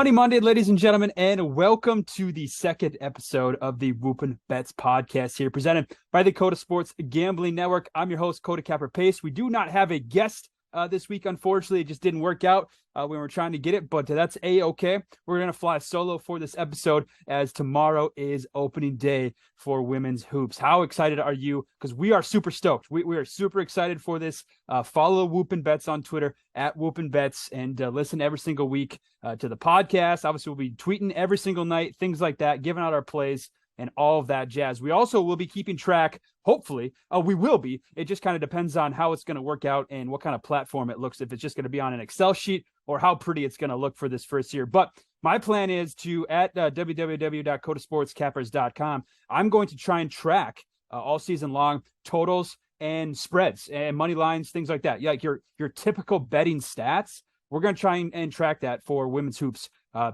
Money Monday, ladies and gentlemen, and welcome to the second episode of the Whoopin Bets podcast here, presented by the Kota Sports Gambling Network. I'm your host, Kota Capper-Pace. We do not have a guest this week, unfortunately. It just didn't work out when we were trying to get it, but that's A-okay. We're going to fly solo for this episode as tomorrow is opening day for women's hoops. How excited are you? Because we are super stoked. We are super excited for this. Follow Whoopin Bets on Twitter at Whoopin Bets and listen every single week to the podcast. Obviously, we'll be tweeting every single night, things like that, giving out our plays and all of that jazz. We also will be keeping track, hopefully. We will be. It just kind of depends on how it's going to work out and what kind of platform it looks, if it's just going to be on an Excel sheet or how pretty it's going to look for this first year. But my plan is to, at www.kotasportscappers.com, I'm going to try and track all season long totals and spreads and money lines, things like that. Yeah, like your typical betting stats. We're going to try and track that for women's hoops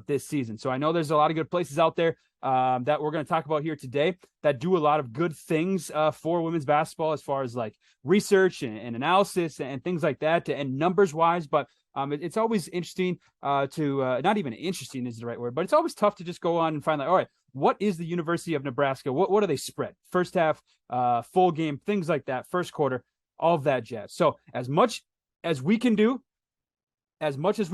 this season. So I know there's a lot of good places out there that we're going to talk about here today that do a lot of good things for women's basketball as far as like research and analysis and things like that and numbers wise. But it's always interesting to not even interesting is the right word, but it's always tough to just go on and find like, all right, what is the University of Nebraska? What do they spread? First half, full game, things like that, first quarter, all of that jazz. So as much as I can do, as much as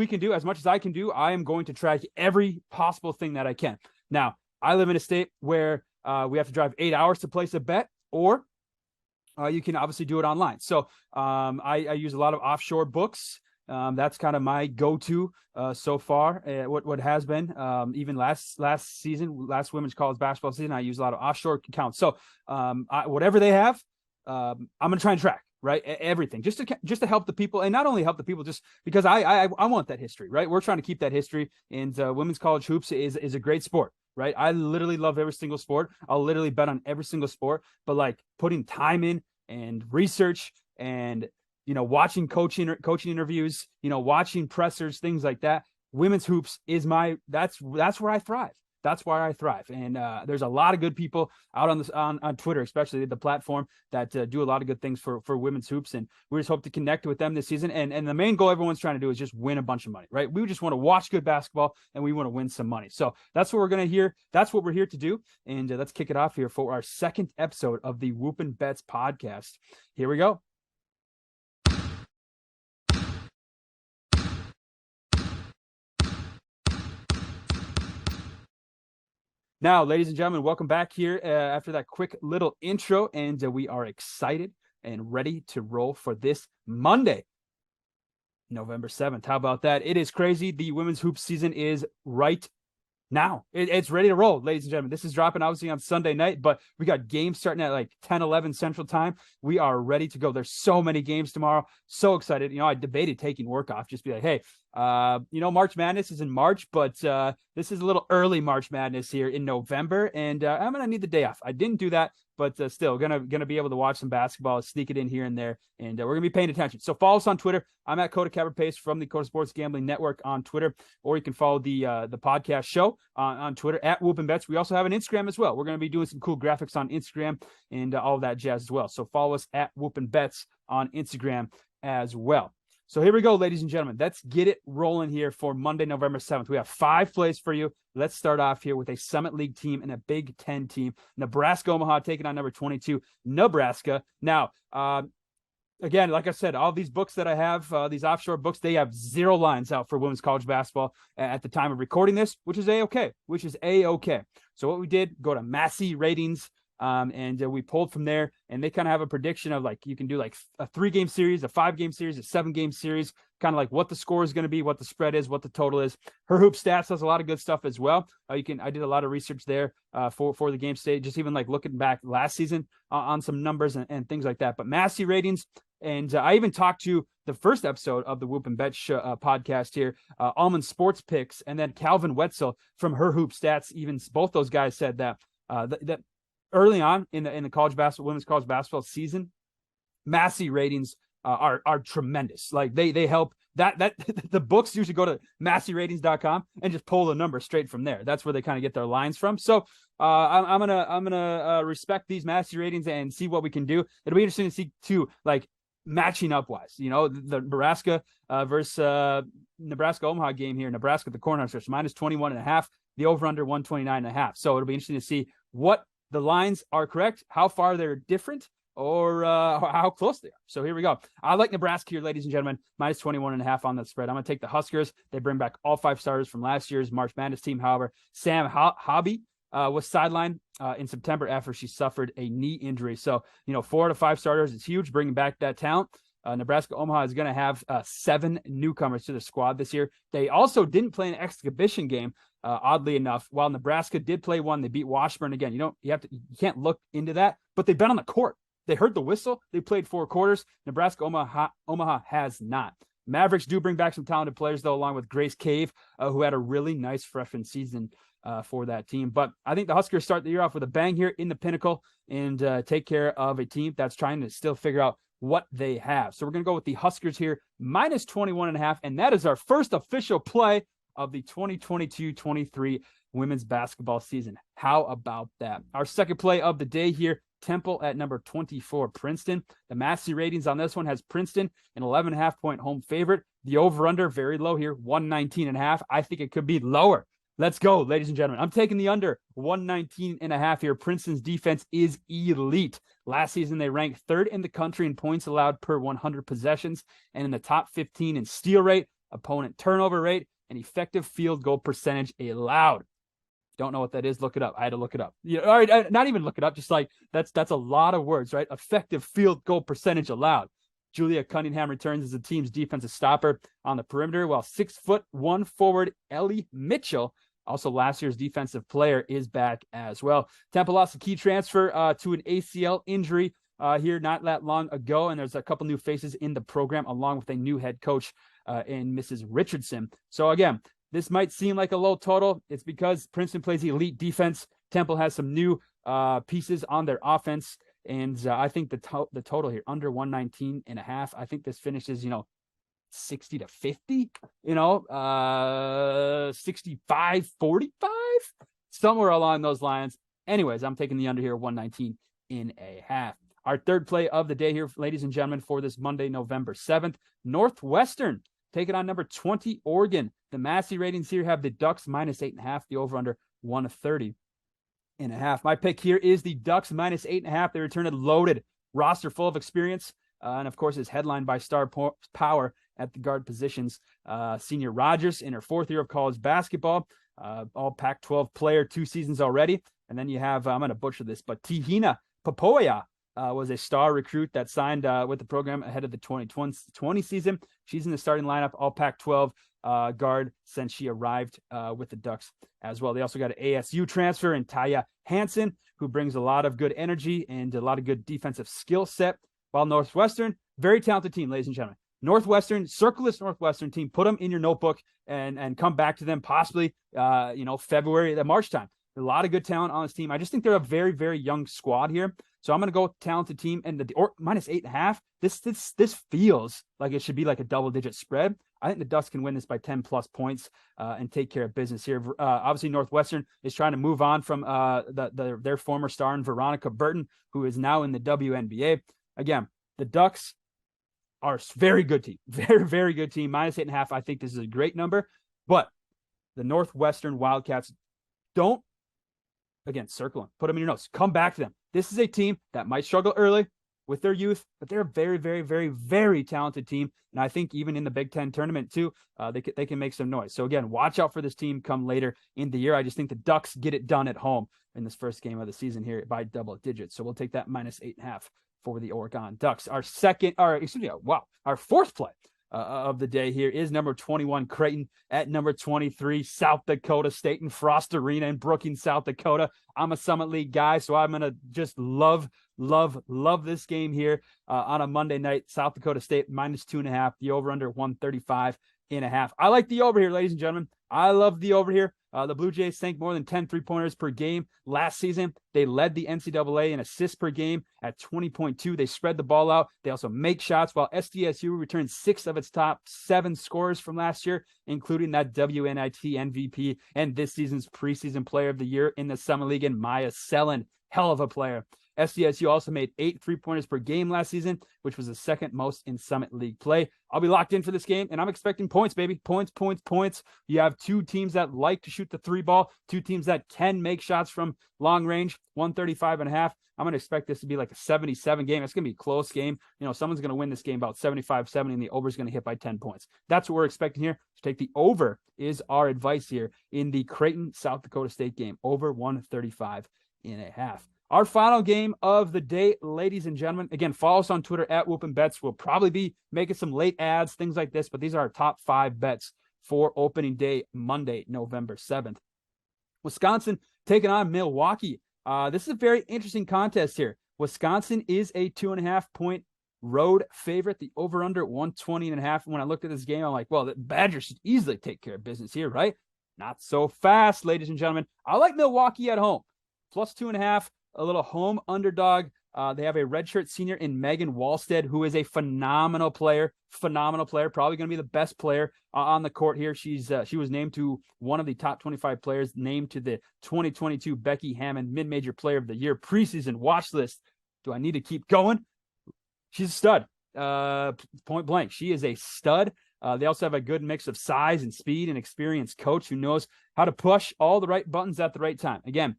I can do, I am going to track every possible thing that I can. Now, I live in a state where we have to drive 8 hours to place a bet, or you can obviously do it online. So I use a lot of offshore books. That's kind of my go-to so far. What has been even last season, last women's college basketball season, I use a lot of offshore accounts. So whatever they have, I'm going to try and track. Right, everything just to help the people, and not only help the people, just because I want that history. Right, we're trying to keep that history, and women's college hoops is a great sport. Right, I literally love every single sport. I'll literally bet on every single sport. But like putting time in and research, and watching coaching interviews, watching pressers, things like that. Women's hoops is that's where I thrive. That's why I thrive. And there's a lot of good people out on Twitter, especially the platform, that do a lot of good things for women's hoops. And we just hope to connect with them this season. And the main goal everyone's trying to do is just win a bunch of money, right? We just want to watch good basketball and we want to win some money. So that's what we're going to hear. That's what we're here to do. And let's kick it off here for our second episode of the Whoopin Bets podcast. Here we go. Now, ladies and gentlemen, welcome back here after that quick little intro, and we are excited and ready to roll for this Monday, November 7th. How about that? It is crazy. The women's hoop season is right now. It's ready to roll, ladies and gentlemen. This is dropping obviously on Sunday night, but we got games starting at like 10, 11 Central Time. We are ready to go. There's so many games tomorrow. So excited. I debated taking work off, just be like, hey, March Madness is in March, but this is a little early March Madness here in November, and I'm going to need the day off. I didn't do that, but still gonna be able to watch some basketball, sneak it in here and there, and we're gonna be paying attention. So follow us on Twitter. I'm at Kota Capper-Pace from the Kota Sports Gambling Network on Twitter, or you can follow the podcast show on Twitter at Whoopin Bets. We also have an Instagram as well. We're gonna be doing some cool graphics on Instagram and all of that jazz as well. So follow us at Whoopin Bets on Instagram as well. So here we go, ladies and gentlemen. Let's get it rolling here for Monday, November 7th. We have 5 plays for you. Let's start off here with a Summit League team and a Big Ten team. Nebraska Omaha taking on number 22, Nebraska. Now, again, like I said, all these books that I have, these offshore books, they have 0 lines out for women's college basketball at the time of recording this, which is A-okay. So what we did, go to Massey ratings, and we pulled from there, and they kind of have a prediction of like, you can do like a 3-game series, a 5-game series, a 7-game series, kind of like what the score is going to be, what the spread is, what the total is. Her Hoop Stats does a lot of good stuff as well. I did a lot of research there for the game state, just even like looking back last season on some numbers and things like that. But Massey ratings, and I even talked to the first episode of the Whoopin Bets podcast here, Almond Sports Picks, and then Calvin Wetzel from Her Hoop Stats. Even both those guys said that that early on in the college basketball, women's college basketball season, Massey ratings are tremendous. Like they help that the books usually go to masseyratings.com and just pull the number straight from there. That's where they kind of get their lines from. So I'm gonna respect these Massey ratings and see what we can do. It'll be interesting to see too, like matching up wise. The Nebraska versus Nebraska Omaha game here. Nebraska, the Cornhuskers, minus 21.5, the over under 129.5. So it'll be interesting to see what the lines are correct, how far they're different, or how close they are. So here we go. I like Nebraska here, ladies and gentlemen, minus 21.5 on the spread. I'm going to take the Huskers. They bring back all 5 starters from last year's March Madness team. However, Sam Hobby was sidelined in September after she suffered a knee injury. So, 4 to 5 starters is huge, bringing back that talent. Nebraska Omaha is going to have 7 newcomers to the squad this year. They also didn't play an exhibition game, oddly enough. While Nebraska did play one, they beat Washburn again. You can't look into that, but they've been on the court. They heard the whistle. They played 4 quarters. Nebraska Omaha has not. Mavericks do bring back some talented players, though, along with Grace Cave, who had a really nice freshman season for that team. But I think the Huskers start the year off with a bang here in the Pinnacle and take care of a team that's trying to still figure out what they have. So we're going to go with the Huskers here, minus 21.5, and that is our first official play of the 2022-23 women's basketball season. How about that? Our second play of the day here, Temple at number 24, Princeton. The Massey ratings on this one has Princeton an 11.5 point home favorite. The over-under very low here, 119.5. I think it could be lower. Let's go, ladies and gentlemen. I'm taking the under 119.5 here. Princeton's defense is elite. Last season, they ranked 3rd in the country in points allowed per 100 possessions and in the top 15 in steal rate, opponent turnover rate, and effective field goal percentage allowed. Don't know what that is. Look it up. I had to look it up. All right, not even look it up. Just like that's a lot of words, right? Effective field goal percentage allowed. Julia Cunningham returns as the team's defensive stopper on the perimeter, while 6'1" forward Ellie Mitchell, also last year's defensive player, is back as well. Temple lost a key transfer to an ACL injury here not that long ago, and there's a couple new faces in the program, along with a new head coach in Mrs. Richardson. So again, this might seem like a low total. It's because Princeton plays elite defense. Temple has some new pieces on their offense. And I think the total here, under 119.5, I think this finishes, 60 to 50, 65, 45, somewhere along those lines. Anyways, I'm taking the under here, 119.5. Our third play of the day here, ladies and gentlemen, for this Monday, November 7th, Northwestern taking on number 20, Oregon. The Massey ratings here have the Ducks minus 8.5, the over-under 130.5. My pick here is the Ducks minus 8.5. They return a loaded roster full of experience, and of course is headlined by star power at the guard positions. Senior Rogers in her 4th year of college basketball, all Pac-12 player, 2 seasons already. And then you have, I'm going to butcher this, but Tihina Popoya was a star recruit that signed with the program ahead of the 2020 season. She's in the starting lineup, all Pac-12 guard since she arrived with the Ducks as well. They also got an ASU transfer in Taya Hansen, who brings a lot of good energy and a lot of good defensive skill set. While Northwestern, very talented team, ladies and gentlemen. Northwestern, circle this Northwestern team, put them in your notebook and come back to them possibly, February, March time. A lot of good talent on this team. I just think they're a very, very young squad here. So I'm going to go with talented team, and minus 8.5. This feels like it should be like a double-digit spread. I think the Ducks can win this by 10+ points and take care of business here. Obviously, Northwestern is trying to move on from their former star in Veronica Burton, who is now in the WNBA. Again, the Ducks are a very good team. Very, very good team. Minus 8.5. I think this is a great number. But the Northwestern Wildcats don't, again, circle them. Put them in your notes. Come back to them. This is a team that might struggle early with their youth, but they're a very, very, very, very talented team. And I think even in the Big Ten tournament too, they can make some noise. So again, watch out for this team come later in the year. I just think the Ducks get it done at home in this first game of the season here by double digits. So we'll take that minus 8.5 for the Oregon Ducks. Our fourth play of the day here is number 21, Creighton, at number 23, South Dakota State in Frost Arena in Brookings, South Dakota. I'm a Summit League guy, so I'm going to just love this game here on a Monday night. South Dakota State minus 2.5, the over under 135.5. I like the over here, ladies and gentlemen. I love the over here. The Blue Jays sank more than 10 3-pointers per game last season. They led the NCAA in assists per game at 20.2. They spread the ball out. They also make shots, while SDSU returned 6 of its top 7 scorers from last year, including that WNIT MVP and this season's preseason player of the year in the Summer League, and Maya Sellen. Hell of a player. SDSU also made 8 3-pointers per game last season, which was the second most in Summit League play. I'll be locked in for this game, and I'm expecting points, baby. Points, points, points. You have two teams that like to shoot the three ball, two teams that can make shots from long range, 135.5. I'm going to expect this to be like a 77 game. It's going to be a close game. Someone's going to win this game about 75-70, and the over is going to hit by 10 points. That's what we're expecting here. So take the over is our advice here in the Creighton, South Dakota State game. Over 135.5. Our final game of the day, ladies and gentlemen. Again, follow us on Twitter at Whoopin Bets. We'll probably be making some late ads, things like this, but these are our top 5 bets for opening day, Monday, November 7th. Wisconsin taking on Milwaukee. This is a very interesting contest here. Wisconsin is a 2.5-point road favorite. The over-under 120.5. When I looked at this game, I'm like, well, the Badgers should easily take care of business here, right? Not so fast, ladies and gentlemen. I like Milwaukee at home. Plus 2.5, a little home underdog. They have a redshirt senior in Megan Wallstead, who is a phenomenal player, probably going to be the best player on the court here. She was named to one of the top 25 players, named to the 2022 Becky Hammond Mid-Major Player of the Year preseason watch list. Do I need to keep going? She's a stud, point blank. She is a stud. They also have a good mix of size and speed and experienced coach who knows how to push all the right buttons at the right time. Again,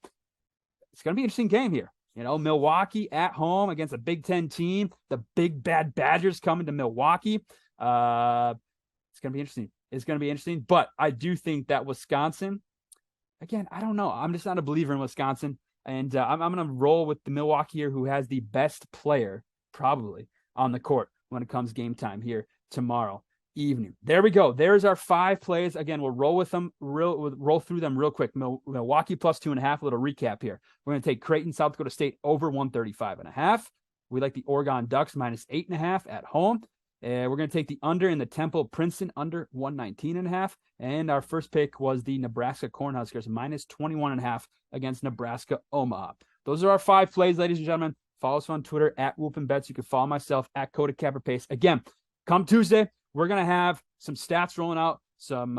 it's going to be an interesting game here. Milwaukee at home against a Big Ten team. The big bad Badgers coming to Milwaukee. It's going to be interesting. It's going to be interesting. But I do think that Wisconsin, again, I don't know. I'm just not a believer in Wisconsin. And I'm going to roll with the Milwaukee here, who has the best player probably on the court when it comes game time here tomorrow evening. There we go. There's our 5 plays. Again, we'll roll with them, roll through them real quick. Milwaukee plus 2.5. A little recap here. We're going to take Creighton, South Dakota State over 135.5. We like the Oregon Ducks minus 8.5 at home. We're going to take the under in the Temple Princeton under 119.5. And our first pick was the Nebraska Cornhuskers minus 21.5 against Nebraska Omaha. Those are our 5 plays, ladies and gentlemen. Follow us on Twitter at Whoopin Bets. You can follow myself at Kota Capper Pace. Again, come Tuesday, we're going to have some stats rolling out, some,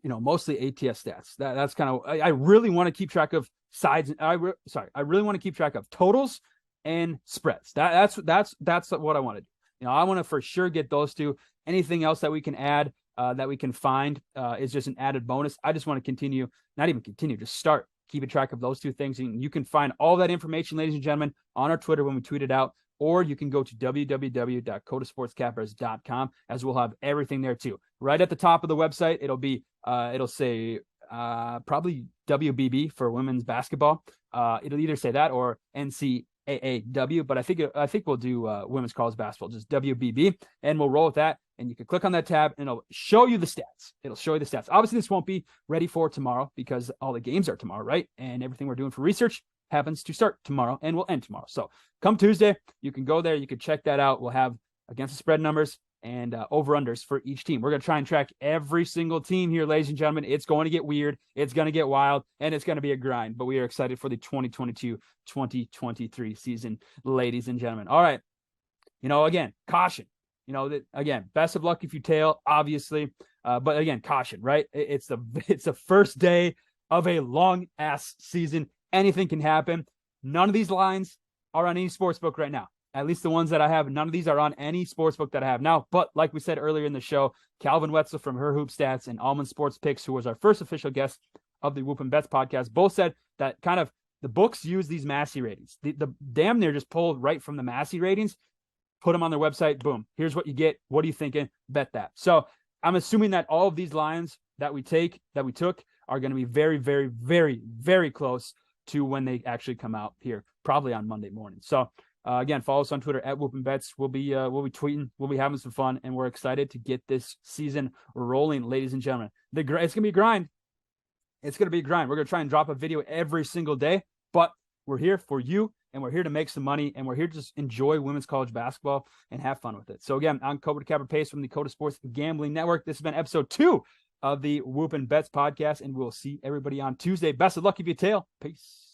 mostly ATS stats. That's kind of, I really want to keep track of sides. I really want to keep track of totals and spreads. That's what I want to do. I want to for sure get those two. Anything else that we can add, that we can find is just an added bonus. I just want to just start keeping track of those two things. And you can find all that information, ladies and gentlemen, on our Twitter when we tweet it out. Or you can go to www.kotasportscappers.com, as we'll have everything there too. Right at the top of the website, it'll say probably WBB for women's basketball. It'll either say that or NCAAW, but I think we'll do women's college basketball, just WBB, and we'll roll with that. And you can click on that tab, and it'll show you the stats. Obviously, this won't be ready for tomorrow because all the games are tomorrow, right? And everything we're doing for research happens to start tomorrow and will end tomorrow. So come Tuesday, you can go there. You can check that out. We'll have against the spread numbers and over-unders for each team. We're going to try and track every single team here, ladies and gentlemen. It's going to get weird. It's going to get wild, and it's going to be a grind. But we are excited for the 2022-2023 season, ladies and gentlemen. All right. Again, caution. Best of luck if you tail, obviously. But again, caution, right? It's the first day of a long-ass season. Anything can happen. None of these lines are on any sportsbook right now. At least the ones that I have, none of these are on any sportsbook that I have now. But like we said earlier in the show, Calvin Wetzel from Her Hoop Stats and Almond Sports Picks, who was our first official guest of the Whoopin Bets podcast, both said that kind of the books use these Massey ratings. The damn near just pulled right from the Massey ratings, put them on their website. Boom. Here's what you get. What are you thinking? Bet that. So I'm assuming that all of these lines that we took are going to be very, very, very, very close to when they actually come out here, probably on Monday morning. So again, follow us on Twitter at Whoopin Bets. We'll be tweeting, we'll be having some fun, and we're excited to get this season rolling, ladies and gentlemen. It's gonna be a grind. We're gonna try and drop a video every single day, but we're here for you, and we're here to make some money, and we're here to just enjoy women's college basketball and have fun with it. So again, I'm Kota Capper Pace from the Kota Sports Gambling Network. This has been episode 2 of the Whoopin Bets podcast, and we'll see everybody on Tuesday. Best of luck if you tail. Peace.